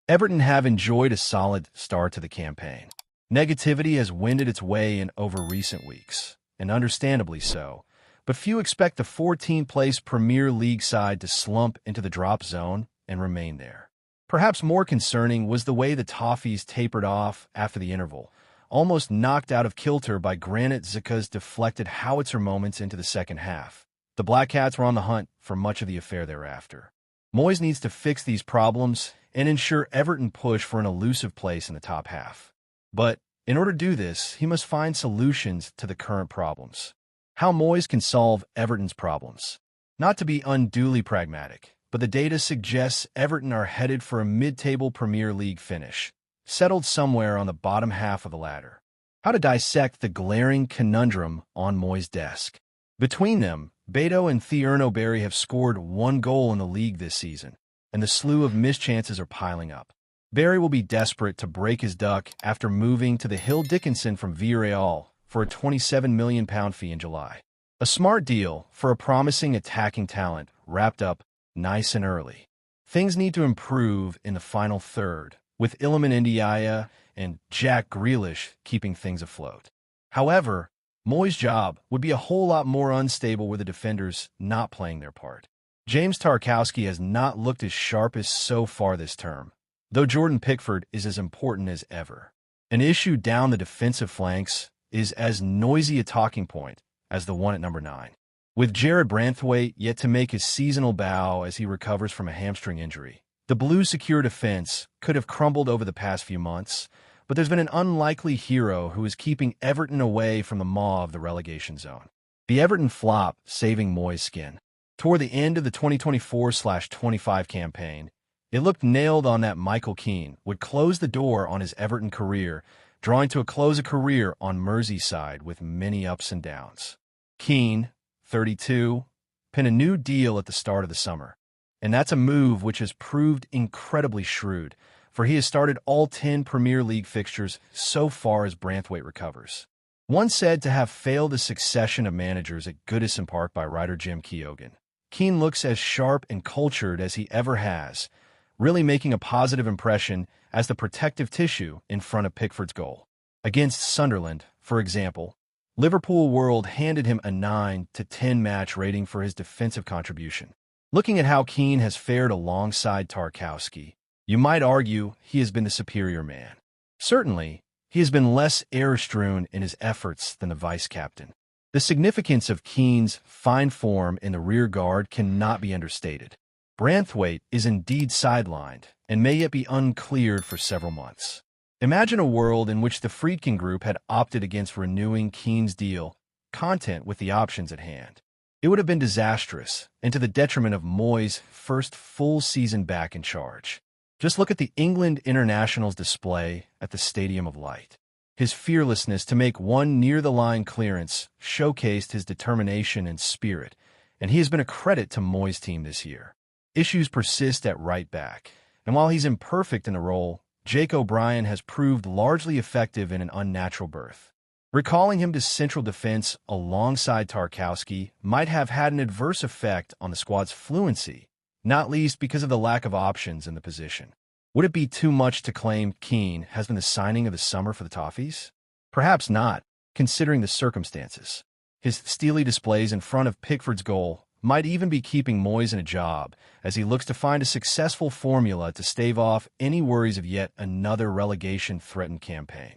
Everton have enjoyed a solid start to the campaign. Negativity has wended its way in over recent weeks, and understandably so, but few expect the 14th-place Premier League side to slump into the drop zone and remain there. Perhaps more concerning was the way the Toffees tapered off after the interval, almost knocked out of kilter by Granit Xhaka's deflected howitzer moments into the second half. The Black Cats were on the hunt for much of the affair thereafter. Moyes needs to fix these problems and ensure Everton push for an elusive place in the top half. But in order to do this, he must find solutions to the current problems. How Moyes can solve Everton's problems. Not to be unduly pragmatic, but the data suggests Everton are headed for a mid-table Premier League finish, settled somewhere on the bottom half of the ladder. How to dissect the glaring conundrum on Moyes' desk. Between them, Beto and Thierno Barry have scored 1 goal in the league this season, and the slew of missed chances are piling up. Barry will be desperate to break his duck after moving to the Hill Dickinson from Villarreal for a £27 million fee in July. A smart deal for a promising attacking talent wrapped up nice and early. Things need to improve in the final third, with Iliman Ndiaye and Jack Grealish keeping things afloat. However, Moyes' job would be a whole lot more unstable with the defenders not playing their part. James Tarkowski has not looked his sharpest so far this term, though Jordan Pickford is as important as ever. An issue down the defensive flanks is as noisy a talking point as the one at number 9. With Jared Branthwaite yet to make his seasonal bow as he recovers from a hamstring injury, the Blues' secure defense could have crumbled over the past few months, but there's been an unlikely hero who is keeping Everton away from the maw of the relegation zone. The Everton flop saving Moyes' skin. Toward the end of the 2024-25 campaign, it looked nailed on that Michael Keane would close the door on his Everton career, drawing to a close a career on Merseyside with many ups and downs. Keane, 32, penned a new deal at the start of the summer, and that's a move which has proved incredibly shrewd, for he has started all 10 Premier League fixtures so far as Branthwaite recovers. Once said to have failed a succession of managers at Goodison Park by writer Jim Keogan, Keane looks as sharp and cultured as he ever has, really making a positive impression as the protective tissue in front of Pickford's goal. Against Sunderland, for example, Liverpool World handed him a 9 to 10 match rating for his defensive contribution. Looking at how Keane has fared alongside Tarkowski, you might argue he has been the superior man. Certainly, he has been less error-strewn in his efforts than the vice-captain. The significance of Keane's fine form in the rear guard cannot be understated. Branthwaite is indeed sidelined and may yet be uncleared for several months. Imagine a world in which the Friedkin Group had opted against renewing Keane's deal, content with the options at hand. It would have been disastrous and to the detriment of Moyes' first full season back in charge. Just look at the England international's display at the Stadium of Light. His fearlessness to make one near-the-line clearance showcased his determination and spirit, and he has been a credit to Moyes' team this year. Issues persist at right back, and while he's imperfect in the role, Jake O'Brien has proved largely effective in an unnatural berth. Recalling him to central defense alongside Tarkowski might have had an adverse effect on the squad's fluency, not least because of the lack of options in the position. Would it be too much to claim Keane has been the signing of the summer for the Toffees? Perhaps not, considering the circumstances. His steely displays in front of Pickford's goal might even be keeping Moyes in a job as he looks to find a successful formula to stave off any worries of yet another relegation-threatened campaign.